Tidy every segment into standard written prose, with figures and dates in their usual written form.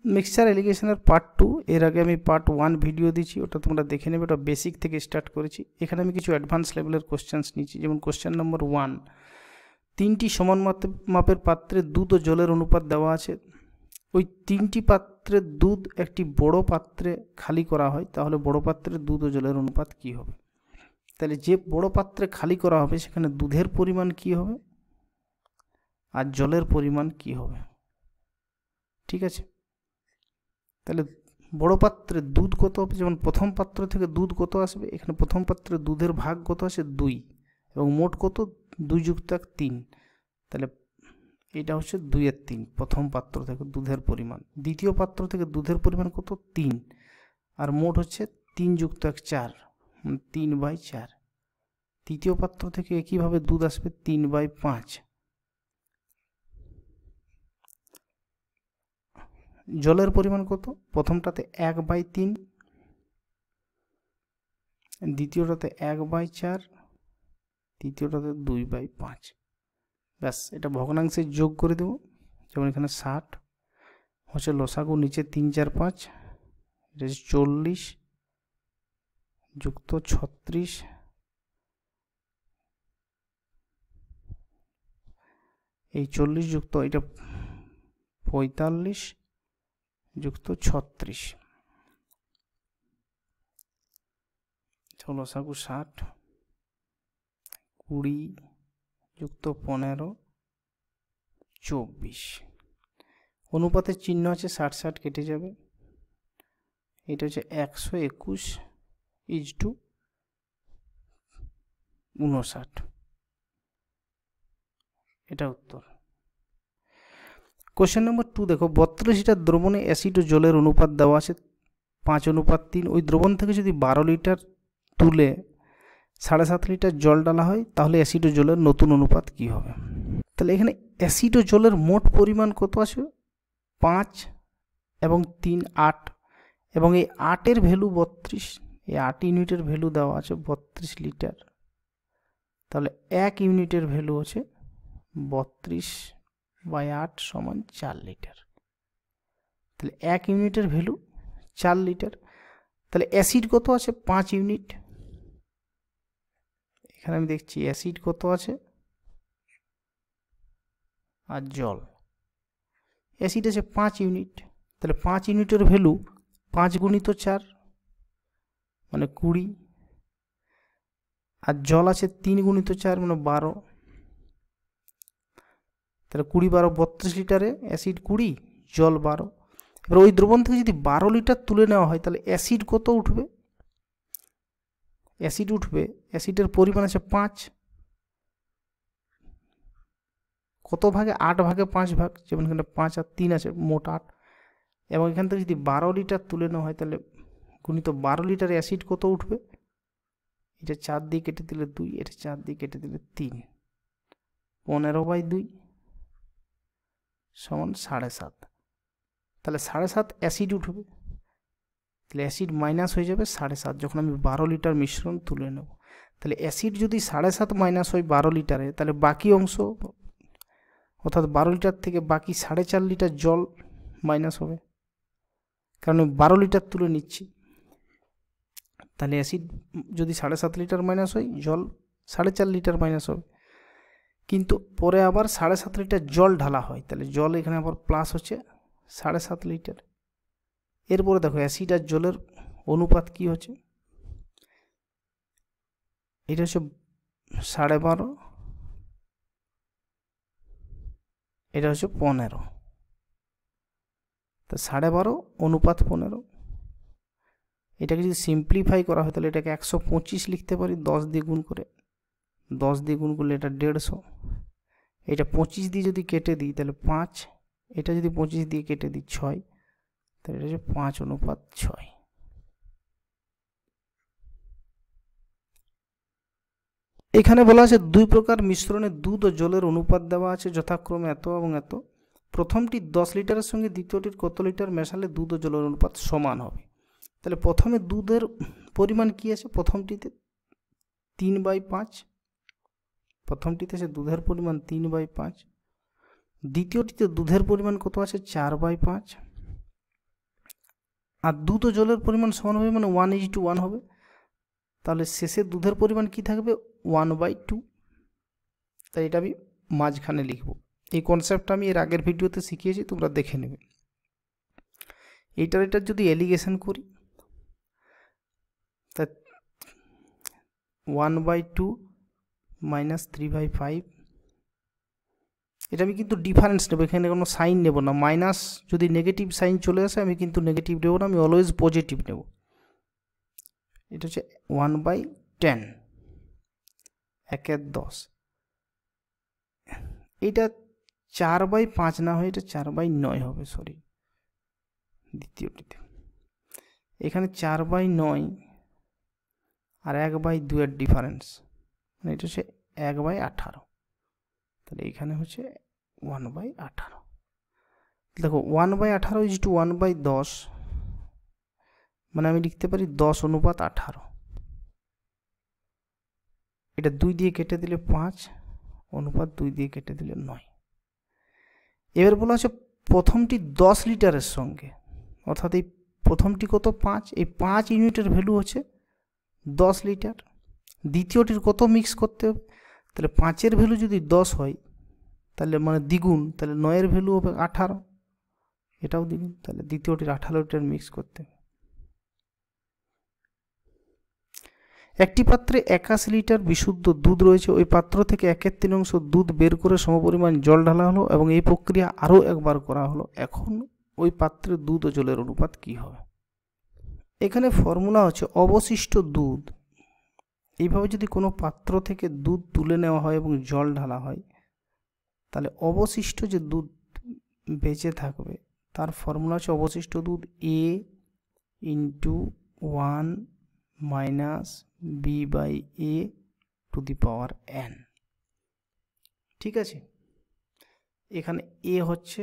Mixture এলিগেশনের part 2 এর আগে আমি পার্ট 1 ভিডিও দিয়েছি, ওটা তোমরা দেখে নেবে। ওটা বেসিক থেকে স্টার্ট করেছি। এখানে আমি কিছু অ্যাডভান্স লেভেলের কোশ্চেন্স নিয়েছি। যেমন কোশ্চেন নম্বর 1, 3টি সমান মাপের পাত্রে দুধ ও জলের অনুপাত দেওয়া আছে। ওই 3টি পাত্রের দুধ একটি বড় পাত্রে খালি করা হয়, তাহলে বড় পাত্রের দুধ ও জলের অনুপাত কি হবে? তাহলে যে বড় পাত্রে খালি করা হবে সেখানে দুধের পরিমাণ কি হবে আর জলের পরিমাণ কি হবে? ঠিক আছে, তাহলে বড় পাত্রে দুধ কত হবে? যেমন প্রথম পাত্র থেকে দুধ কত আসবে, এখানে প্রথম পাত্রে দুধের ভাগ কত আছে? 2, এবং মোট কত? 2 + 1 3। তাহলে এটা হচ্ছে 2 এর 3 প্রথম পাত্র থেকে দুধের পরিমাণ। দ্বিতীয় পাত্র থেকে দুধের পরিমাণ কত? 3, আর মোট হচ্ছে 3 + 1 4, মানে 3/4। তৃতীয় পাত্র থেকে একইভাবে দুধ আসবে 3/5। জলের পরিমাণ কত? প্রথমটাতে 1/3, দ্বিতীয়টাতে 1/4, তৃতীয়টাতে 2/5। ব্যাস, এটা ভগ্নাংশে যোগ করে দেব। যেমন এখানে 60 হচ্ছে লসাগু, নিচে 3 4 5, এটা 40 যুক্ত 36, এই 40 যুক্ত এটা 45 যুক্ত 36, লসাগু 60, 20 যুক্ত 15 24। অনুপাতের চিহ্ন আছে, 60 60 কেটে যাবে। এটা হচ্ছে 121:59। এটা উত্তর। কোশ্চেন নম্বর 2 দেখো, 32 লিটার দ্রবণে অ্যাসিড ও জলের অনুপাত দেওয়া আছে 5:3। ওই দ্রবণ থেকে যদি 12 লিটার তুলে 7.5 লিটার জল ডালা হয়, তাহলে অ্যাসিড ও জলের নতুন অনুপাত কি হবে? তাহলে এখানে অ্যাসিড ও জলের মোট পরিমাণ কত আছে? 5 এবং 3 8, এবং এই 8-এর ভ্যালু 32, এই 8 ইউনিটের ভ্যালু দেওয়া আছে 32 লিটার। তাহলে 1 ইউনিটের ভ্যালু আছে 32/8 = 4 লিটার। তাহলে 1 ইউনিটের ভ্যালু 4 লিটার। তাহলে অ্যাসিড কত আছে? 5 ইউনিট। এখানে আমি দেখছি অ্যাসিড কত আছে আর জল। অ্যাসিড আছে 5 ইউনিট, তাহলে 5 ইউনিটের ভ্যালু 5 × 4 মানে 20, আর জল আছে 3 × 4 মানে 12। তাহলে 20 12 32 লিটারে অ্যাসিড 20, জল 12। এবার ওই দ্রবণ থেকে যদি 12 লিটার তুলে নেওয়া হয়, তাহলে অ্যাসিড কত উঠবে? অ্যাসিড উঠবে, অ্যাসিডের পরিমাণ আছে 5, কত ভাগে? 8 ভাগে 5 ভাগ। যেমন এখানে 5 আর 3 আছে, মোট 8। এবং এখান থেকে যদি 12 লিটার তুলে নেওয়া হয়, তাহলে গুণিত 12 লিটার অ্যাসিড কত উঠবে? এটা 4 দিয়ে কেটে দিলে 2, এটা 4 দিয়ে কেটে দিলে 3, 15/2 = 7.5। তাহলে 7.5 অ্যাসিড উঠবে। তাহলে অ্যাসিড মাইনাস হয়ে যাবে 7.5 যখন আমি 12 লিটার মিশ্রণ তুলে নেব। তাহলে অ্যাসিড যদি 7.5 মাইনাস হয় 12 লিটারে, তাহলে বাকি অংশ, অর্থাৎ 12 লিটার থেকে বাকি 4.5 লিটার জল মাইনাস হবে, কারণ 12 লিটার তুলে নিচ্ছি। তাহলে অ্যাসিড যদি 7.5 লিটার মাইনাস হয়, জল 4.5 লিটার মাইনাস হবে। কিন্তু পরে আবার 7.5 লিটার জল ঢালা হয়, তাহলে জল এখানে আবার প্লাস হচ্ছে 7.5 লিটার। এরপরে দেখো অ্যাসিড আর জলের অনুপাত কি হচ্ছে, এটা হচ্ছে 12.5, এটা হচ্ছে 15। তা 12.5 অনুপাত 15। এটাকে যদি সিম্পলিফাই করা হয়, তাহলে এটাকে 125 লিখতে পারি 10 দিয়ে গুণ করে। 10 দিয়ে গুণ করলে এটা 150। এটা 25 দিয়ে যদি কেটে দিই তাহলে 5, এটা যদি 25 দিয়ে কেটে দিই 6, তাহলে এটা হচ্ছে 5:6। এখানে বলা আছে 2 প্রকার মিশ্রণে দুধ ও জলের অনুপাত দেওয়া আছে, যথাক্রমে এত এবং এত। প্রথমটি 10 লিটারের সঙ্গে দ্বিতীয়টির কত লিটার মেশালে দুধ ও জলের অনুপাত সমান হবে? তাহলে প্রথমে দুধের পরিমাণ কি আছে? প্রথমটিতে 3/5, প্রথমটিতে আছে দুধের পরিমাণ 3/5। দ্বিতীয়টিতে দুধের পরিমাণ কত আছে? 4/5। আর দুধ ও জলের পরিমাণ সমান হবে, মানে 1:1 হবে। তাহলে শেষে দুধের পরিমাণ কি থাকবে? 1/2। তাই এটা আমি মাঝখানে লিখব। এই কনসেপ্টটা আমি এর আগের ভিডিওতে শিখিয়েছি, তোমরা দেখে নেবে। এটার যদি এলিগেশন করি, তা 1/2 মাইনাস 3/5, এটা আমি কিন্তু ডিফারেন্স নেব, এখানে কোনো সাইন নেব না। মাইনাস যদি নেগেটিভ সাইন চলে আসে আমি কিন্তু নেগেটিভ নেব না, আমি অলওয়েজ পজিটিভ নেব। এটা হচ্ছে 1/10, 1/10। এটা 4/5 না হয় এটা 4/9 হবে, সরি, দ্বিতীয়টিতে। এখানে 4/9 আর 1/2 এর ডিফারেন্স, মানে এটা হচ্ছে 1/18। তাহলে এখানে হচ্ছে 1/18। দেখো 1/18 ইজ টু 1/10, মানে আমি লিখতে পারি 10:18। এটা 2 দিয়ে কেটে দিলে 5, অনুপাত 2 দিয়ে কেটে দিলে 9। এবার বলা আছে প্রথমটি 10 লিটারের সঙ্গে, অর্থাৎ এই প্রথমটি কত? 5। এই 5 ইউনিটের ভ্যালু হচ্ছে 10 লিটার। দ্বিতীয়টির কত মিক্স করতে হবে? তাহলে 5-এর ভ্যালু যদি 10 হয়, তাহলে মানে দ্বিগুণ, তাহলে 9-এর ভ্যালু হবে 18, এটাও দ্বিগুণ, তাহলে দ্বিতীয়টির 18 লিটার মিক্স করতে হবে। একটি পাত্রে 81 লিটার বিশুদ্ধ দুধ রয়েছে, ওই পাত্র থেকে 1/3 দুধ বের করে সমপরিমাণ জল ঢালা হলো এবং এই প্রক্রিয়া আরও একবার করা হলো। এখন ওই পাত্রে দুধ ও জলের অনুপাত কি হবে? এখানে ফর্মুলা হচ্ছে অবশিষ্ট দুধ। এইভাবে যদি কোনো পাত্র থেকে দুধ তুলে নেওয়া হয় এবং জল ঢালা হয়, তাহলে অবশিষ্ট যে দুধ বেঁচে থাকবে তার ফর্মুলা হচ্ছে অবশিষ্ট দুধ A × 1 minus B/A to the power n। ঠিক আছে, এখানে A হচ্ছে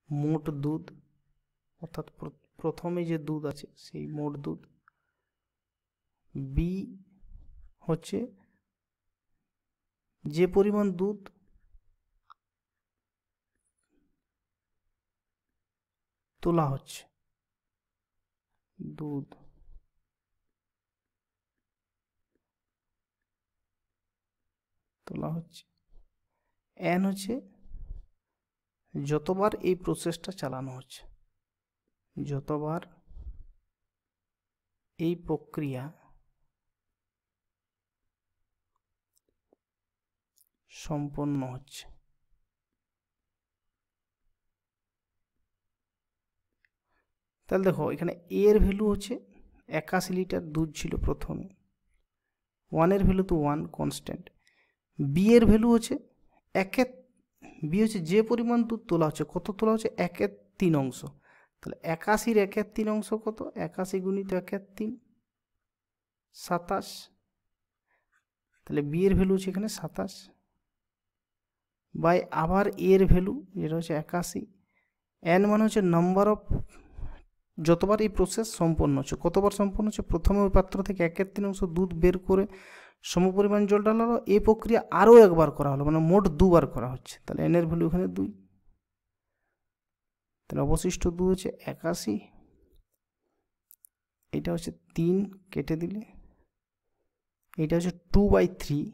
মোট দুধ, অর্থাৎ প্রথমে যে দুধ আছে সেই মোট দুধ। B হচ্ছে যে পরিমাণ দুধ তোলা হচ্ছে, দুধ তোলা হচ্ছে। n হচ্ছে যতবার এই প্রসেসটা চালানো হচ্ছে, যতবার এই প্রক্রিয়া সম্পন্ন হচ্ছে। তাহলে দেখো এখানে A এর ভ্যালু হচ্ছে 81 লিটার দুধ ছিল প্রথমে, 1 এর ভ্যালু তো 1 কনস্ট্যান্ট। B এর ভ্যালু হচ্ছে B হচ্ছে যে পরিমাণ দুধ তোলা হচ্ছে, কত তোলা হচ্ছে? 1/3। তাহলে 81-র 1/3 কত? 81 গুণিত 1/3, 27। তাহলে B এর ভ্যালু হচ্ছে এখানে 27 বাই আবার A এর ভ্যালু যেটা হচ্ছে 81। n মানে হচ্ছে নাম্বার অফ, যতবার এই প্রসেস সম্পন্ন হচ্ছে। কতবার সম্পন্ন হচ্ছে? প্রথমে ওই পাত্র থেকে 1/3 দুধ বের করে সমপরিমাণ জল ঢালা হলো, এই প্রক্রিয়া আরও একবার করা হলো, মানে মোট 2বার করা হচ্ছে। তাহলে n এর ভ্যালু এখানে 2। তাহলে অবশিষ্ট দুধ হচ্ছে 81, এটা হচ্ছে 3 কেটে দিলে, এটা হচ্ছে 2/3,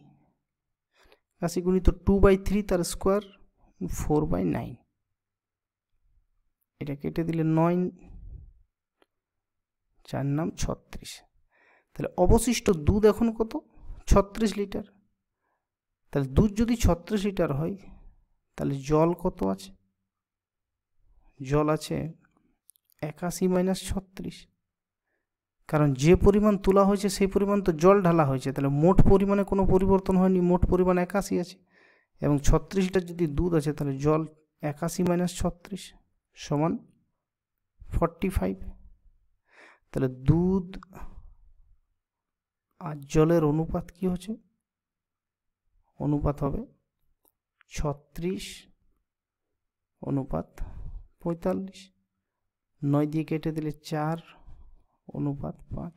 81 গুণিত 2/3 তার স্কোয়ার 4/9, এটা কেটে দিলে 9, 4 নাম 36। তাহলে অবশিষ্ট দুধ এখন কত? 36 লিটার। তাহলে দুধ যদি 36 লিটার হয়, তাহলে জল কত আছে? জল আছে 81 - 36, কারণ যে পরিমাণ তোলা হয়েছে সেই পরিমাণ তো জল ঢালা হয়েছে। তাহলে মোট পরিমাণে কোনো পরিবর্তন হয়নি, মোট পরিমাণ 81 আছে, এবং 36 লিটার যদি দুধ আছে তাহলে জল 81 - 36 সমান 45। তাহলে দুধ আর জলের অনুপাত কি হচ্ছে? অনুপাত হবে 36:45। 9 দিয়ে কেটে দিলে 4:5।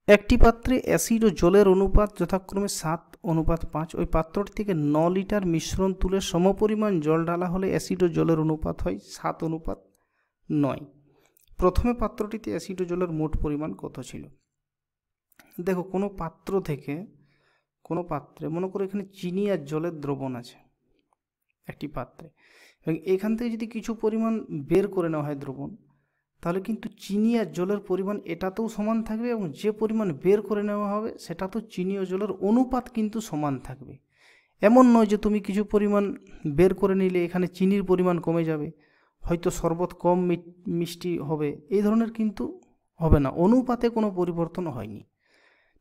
একটি পাত্রে অ্যাসিড ও জলের অনুপাত যথাক্রমে 7 অনুপাত 5। ওই পাত্রটি থেকে 9 লিটার মিশ্রণ তুলে সমপরিমাণ জল ঢালা হলে অ্যাসিড ও জলের অনুপাত হয় 7:9। প্রথমে পাত্রটিতে অ্যাসিড ও জলের মোট পরিমাণ কত ছিল? দেখো, কোনো পাত্রে মনে করো এখানে চিনি আর জলের দ্রবণ আছে একটি পাত্রে, এবং এখান থেকে যদি কিছু পরিমাণ বের করে নেওয়া হয় দ্রবণ, তাহলে কিন্তু চিনি আর জলের পরিমাণ এটাতেও সমান থাকবে, এবং যে পরিমাণ বের করে নেওয়া হবে সেটা তো চিনি ও জলের অনুপাত কিন্তু সমান থাকবে। এমন নয় যে তুমি কিছু পরিমাণ বের করে নিলে এখানে চিনির পরিমাণ কমে যাবে, হয়তো শরবত কম মিষ্টি হবে, এই ধরনের কিন্তু হবে না, অনুপাতে কোনো পরিবর্তন হয়নি।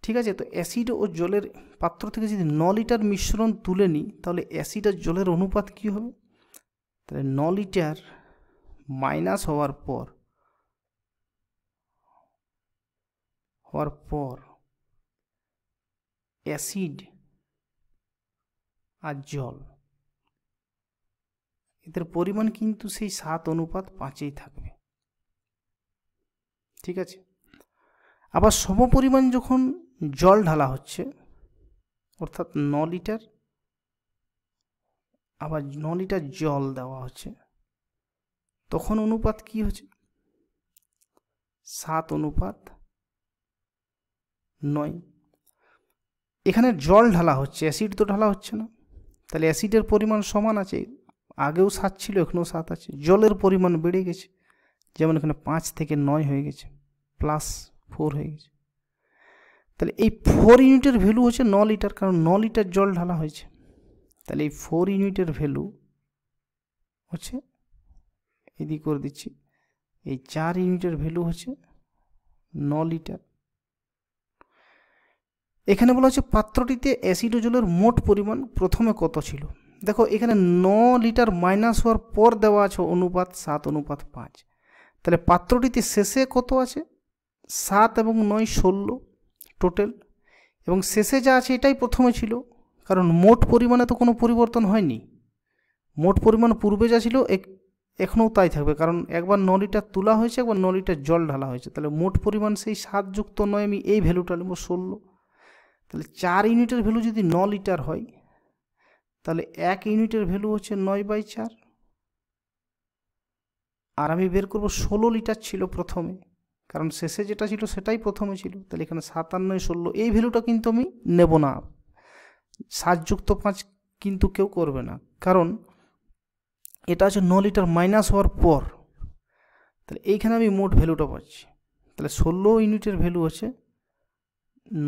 ঠিক আছে, তো অ্যাসিড ও জলের পাত্র থেকে যদি 9 লিটার মিশ্রণ তুলে নিই, তাহলে অ্যাসিড আর জলের অনুপাত কী হবে? তাহলে 9 লিটার মাইনাস হওয়ার পর অ্যাসিড আর জল, এদের পরিমাণ কিন্তু সেই 7:5 থাকবে। ঠিক আছে, আবার সমপরিমাণ যখন জল ঢালা হচ্ছে, অর্থাৎ 9 লিটার আবার 9 লিটার জল দেওয়া হচ্ছে, তখন অনুপাত কি হচ্ছে? 7:9। এখানে জল ঢালা হচ্ছে, অ্যাসিড তো ঢালা হচ্ছে না, তাহলে অ্যাসিডের পরিমাণ সমান আছে, আগেও 7 ছিল এখনও 7 আছে। জলের পরিমাণ বেড়ে গেছে, যেমন এখানে 5 থেকে 9 হয়ে গেছে, +4 হয়ে গেছে। তাহলে এই 4 ইউনিটের ভ্যালু হচ্ছে 9 লিটার, কারণ 9 লিটার জল ঢালা হয়েছে। তাহলে এই 4 ইউনিটের ভ্যালু হচ্ছে, এদিক করে দিচ্ছি, এই 4 ইউনিটের ভ্যালু হচ্ছে 9 লিটার। এখানে বলা হচ্ছে পাত্রটিতে অ্যাসিড ও জলের মোট পরিমাণ প্রথমে কত ছিল। দেখো, এখানে 9 লিটার মাইনাস হওয়ার পর দেওয়া আছে অনুপাত 7:5। তাহলে পাত্রটিতে শেষে কত আছে? 7 এবং 9 16 টোটাল, এবং শেষে যা আছে এটাই প্রথমে ছিল, কারণ মোট পরিমাণে তো কোনো পরিবর্তন হয়নি। মোট পরিমাণ পূর্বে যা ছিল এখনও তাই থাকবে, কারণ একবার 9 লিটার তোলা হয়েছে, একবার 9 লিটার জল ঢালা হয়েছে। তাহলে মোট পরিমাণ সেই 7 যুক্ত 9, আমি এই ভ্যালুটা নেব 16। তাহলে 4 ইউনিটের ভ্যালু যদি 9 লিটার হয়, তাহলে 1 ইউনিটের ভ্যালু হচ্ছে 9/4, আর আমি বের করব 16 লিটার ছিল প্রথমে, কারণ শেষে যেটা ছিল সেটাই প্রথমে ছিল। তাহলে এখানে 7 আর 9 16, এই ভ্যালুটা কিন্তু আমি নেব না। 7 যুক্ত 5 কিন্তু কেউ করবে না, কারণ এটা হচ্ছে 9 লিটার মাইনাস হওয়ার পর। তাহলে এইখানে আমি মোট ভ্যালুটা পাচ্ছি। তাহলে 16 ইউনিটের ভ্যালু হচ্ছে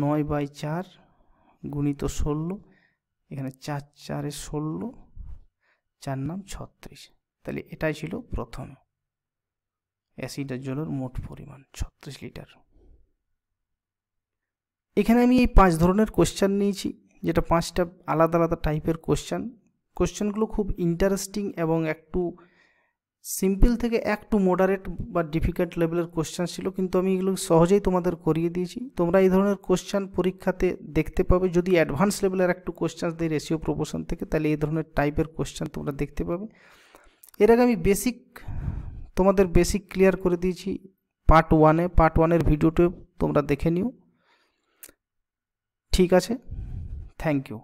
9/4 গুণিত 16, এখানে 4 4 16, 4 9 36। তাহলে এটাই ছিল প্রথমে অ্যাসিড আর জলের মোট পরিমাণ 36 লিটার। এখানে আমি এই 5 ধরনের কোশ্চেন নিয়েছি, যেটা 5টা আলাদা আলাদা টাইপের কোশ্চেনগুলো খুব ইন্টারেস্টিং এবং একটু সিম্পল থেকে একটু মডারেট বা ডিফিকাল্ট লেভেলের কোশ্চেন ছিল, কিন্তু আমি এগুলো সহজেই তোমাদের করিয়ে দিয়েছি। তোমরা এই ধরনের কোশ্চেন পরীক্ষাতে দেখতে পাবে। যদি অ্যাডভান্স লেভেলের একটু কোশ্চেন দেয় রেশিও প্রপোর্শন থেকে, তাহলে এই ধরনের টাইপের কোশ্চেন তোমরা দেখতে পাবে। এর আগে আমি তোমাদের বেসিক ক্লিয়ার করে দিয়েছি পার্ট 1-এ। পার্ট 1-এর ভিডিওটি তোমরা দেখে নিও। ঠিক আছে, থ্যাংক ইউ।